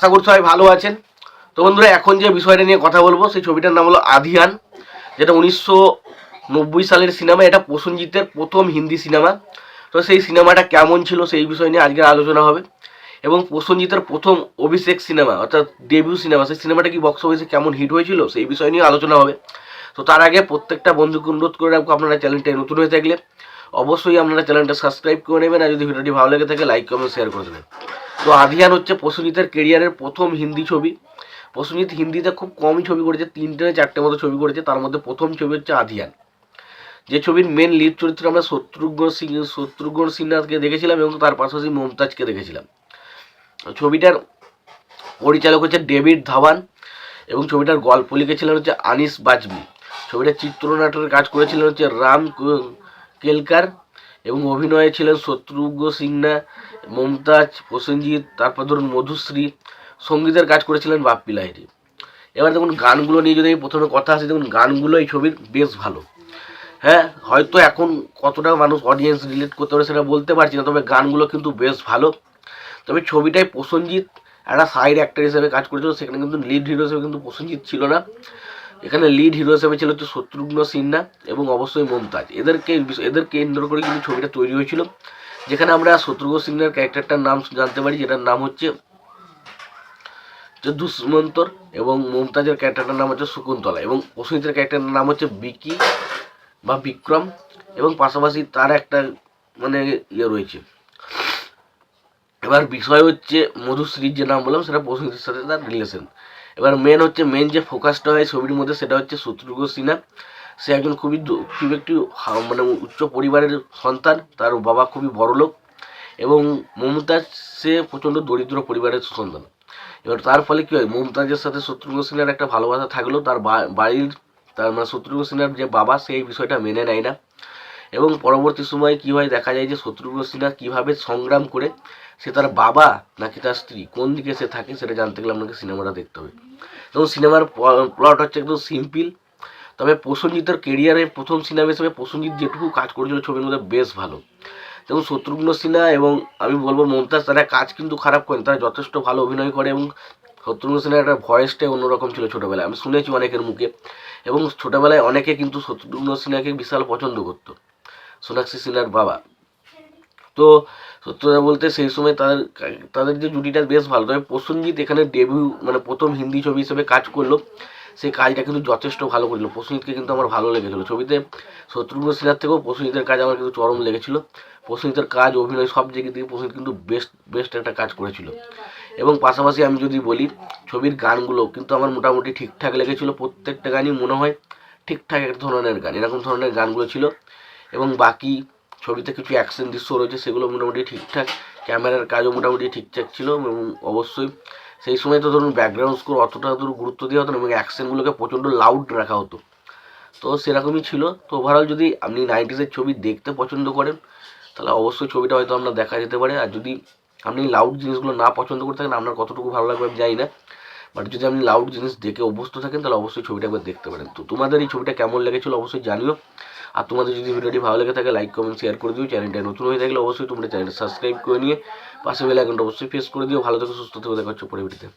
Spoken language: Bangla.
আশা করি সবাই ভালো আছেন। তো বন্ধুরা, এখন যে বিষয়টা নিয়ে কথা বলবো সেই ছবিটার নাম হলো আধিয়ান, যেটা 1990 সালের সিনেমা। এটা প্রসেনজিতের প্রথম হিন্দি সিনেমা। তো সেই সিনেমাটা কেমন ছিল সেই বিষয় নিয়ে আজকে আলোচনা হবে। এবং প্রসেনজিতের প্রথম অভিষেক সিনেমা অর্থাৎ ডেবিউ সিনেমা, সেই সিনেমাটা কি বক্স অফিসে কেমন হিট হয়েছিল সেই বিষয় নিয়ে আলোচনা হবে। তো তার আগে প্রত্যেকটা বন্ধুকে অনুরোধ করে রাখবো, আপনারা চ্যানেলটা নতুন হয়ে থাকলে অবশ্যই আপনারা চ্যানেলটা সাবস্ক্রাইব করে নেবেন, আর যদি ভিডিওটি ভালো লেগে থাকে লাইক কমেন্ট শেয়ার করে দেবেন। তো আধিয়ান হচ্ছে প্রসেনজিতের কেরিয়ারের প্রথম হিন্দি ছবি। প্রসেনজিৎ হিন্দিতে খুব কমই ছবি করেছে, 3-4টে মতো ছবি করেছে, তার মধ্যে প্রথম ছবি হচ্ছে আধিয়ান। যে ছবির মেন লিড চরিত্রে আমরা শত্রুঘ্ন সিনহাকে দেখেছিলাম এবং তার পাশাপাশি মমতাজকে দেখেছিলাম। ছবিটার পরিচালক হচ্ছে ডেভিড ধাওয়ান এবং ছবিটার গল্প লিখেছিলেন হচ্ছে আনিস বাজবি। ছবিটার চিত্রনাট্যের কাজ করেছিলেন হচ্ছে রাম কেলকার এবং অভিনয়ে ছিলেন শত্রুঘ্ন সিনহা, মমতাজ, প্রসেনজিৎ, তারপর ধরুন মধুশ্রী। সঙ্গীতের কাজ করেছিলেন বাপ্পি লাহিড়ী। এবার দেখুন গানগুলো নিয়ে যদি প্রথমে কথা আসে, দেখুন গানগুলো এই ছবির বেশ ভালো। হ্যাঁ, হয়তো এখন কতটা মানুষ অডিয়েন্স রিলেট করতে পারে সেটা বলতে পারছি না, তবে গানগুলো কিন্তু বেশ ভালো। তবে ছবিটায় প্রসেনজিৎ একটা সাইড অ্যাক্টর হিসেবে কাজ করেছিল, সেখানে কিন্তু লিড হিরো হিসেবে কিন্তু প্রসেনজিৎ ছিল না। এখানে লিড হিরো হিসেবে ছিল হচ্ছে শত্রুঘ্ন সিনহা এবং অবশ্যই মমতাজ। এদের কেন্দ্র করে কিন্তু ছবিটা তৈরি হয়েছিল, যেখানে আমরা শত্রুঘ্ন সিনহার ক্যারেক্টারটার নাম জানতে পারি, যেটার নাম হচ্ছে দুষ্মন্তর, এবং মমতাজের ক্যারেক্টারটার নাম হচ্ছে শকুন্তলা, এবং প্রসেনজিতের ক্যারেক্টারের নাম হচ্ছে বিকি বা বিক্রম, এবং পাশাপাশি তার একটা মানে রয়েছে। এবার বিষয় হচ্ছে মধুশ্রীর যে নাম বললাম সেটা প্রসেনজিতের সাথে তার রিলেশন। এবার মেন যে ফোকাসটা হয় ছবির মধ্যে সেটা হচ্ছে শত্রুঘ্ন সিনহা। সে একজন খুব একটি মানে উচ্চ পরিবারের সন্তান, তার বাবা খুবই বড়লোক, এবং মমতাজ সে প্রচণ্ড দরিদ্র পরিবারের সন্তান। এবার তার ফলে কী হয়, মমতাজের সাথে শত্রুঘ্ন সিনহার একটা ভালোবাসা থাকলেও তার বাড়ির মানে শত্রুঘ্ন সিনহার যে বাবা সে এই বিষয়টা মেনে নেয় না। এবং পরবর্তী সময়ে কী হয় দেখা যায় যে শত্রুঘ্ন সিনহা কীভাবে সংগ্রাম করে সে তার বাবা নাকি তার স্ত্রী কোন দিকে সে থাকে সেটা জানতে গেলে আপনাকে সিনেমাটা দেখতে হবে। এবং সিনেমার প্লট হচ্ছে একদম সিম্পল, তবে প্রসেনজিতের কেরিয়ারের প্রথম সিনেমা হিসেবে প্রসেনজিৎ যেটুকু কাজ করেছিল ছবির মধ্যে বেশ ভালো। যেমন শত্রুঘ্ন সিনহা এবং আমি বলবো মমতাজ, তারা কাজ কিন্তু খারাপ করেন, তারা যথেষ্ট ভালো অভিনয় করে। এবং শত্রুঘ্ন সিনহার একটা ভয়েসটাই অন্যরকম ছিল ছোটোবেলায়, আমি শুনেছি অনেকের মুখে। এবং ছোটোবেলায় অনেকে কিন্তু শত্রুঘ্ন সিনহাকে বিশাল পছন্দ করতো, সোনাক্ষী সিনহার বাবা। তো সত্যতা বলতে সেই সময় তাদের যে জুটিটা বেশ ভালো। তবে প্রসেনজিৎ এখানে ডেবিউ মানে প্রথম হিন্দি ছবি হিসেবে কাজ করলো, সেই কাজটা কিন্তু যথেষ্ট ভালো করলো। প্রসেনজিৎকে কিন্তু আমার ভালো লেগেছিলো ছবিতে। শত্রুঘ্ন সিনহার থেকেও প্রসেনজিতের কাজ আমার কিন্তু চরম লেগেছিলো। প্রসেনজিতের কাজ, অভিনয় সব জায়গা থেকে প্রসেনজিৎ কিন্তু বেস্ট একটা কাজ করেছিল। এবং পাশাপাশি আমি যদি বলি ছবির গানগুলো কিন্তু আমার মোটামুটি ঠিকঠাক লেগেছিলো। প্রত্যেকটা গানই মনে হয় ঠিকঠাক এক ধরনের গান, এরকম ধরনের গানগুলো ছিল। এবং বাকি ছবিতে কিছু অ্যাকশন দৃশ্য রয়েছে সেগুলো মোটামুটি ঠিকঠাক, ক্যামেরার কাজও মোটামুটি ঠিকঠাক ছিল। এবং অবশ্যই সেই সময় তো ধরুন ব্যাকগ্রাউন্ড স্কোর অতটা গুরুত্ব দেওয়া হতো না, এবং অ্যাকশনগুলোকে প্রচণ্ড লাউড রাখা হতো, তো সেরকমই ছিল। তো ওভারঅল যদি আপনি 90s ছবি দেখতে পছন্দ করেন তাহলে অবশ্যই ছবিটা হয়তো আপনার দেখা যেতে পারে। আর যদি আপনি লাউড জিনিসগুলো না পছন্দ করে থাকেন, আপনার কতটুকু ভালো লাগবে আমি জানি না, বাট যদি আপনি লাউড জিনিস দেখে অভ্যস্ত থাকেন তাহলে অবশ্যই ছবিটা একবার দেখতে পারেন। তো তোমাদের এই ছবিটা কেমন লেগেছিলো অবশ্যই জানিও। আর তোমাদের যদি ভিডিওটি ভালো লেগে থাকে লাইক কমেন্ট শেয়ার করে দিও। চ্যানেলটা নতুন হয়ে থাকলে অবশ্যই তোমরা চ্যানেলটা সাবস্ক্রাইব করে নিয়ে পাশে বেল আইকনটা অবশ্যই প্রেস করে দিও। ভালো থেকো, সুস্থ থেকো, দেখা হচ্ছে পরে ভিডিওতে।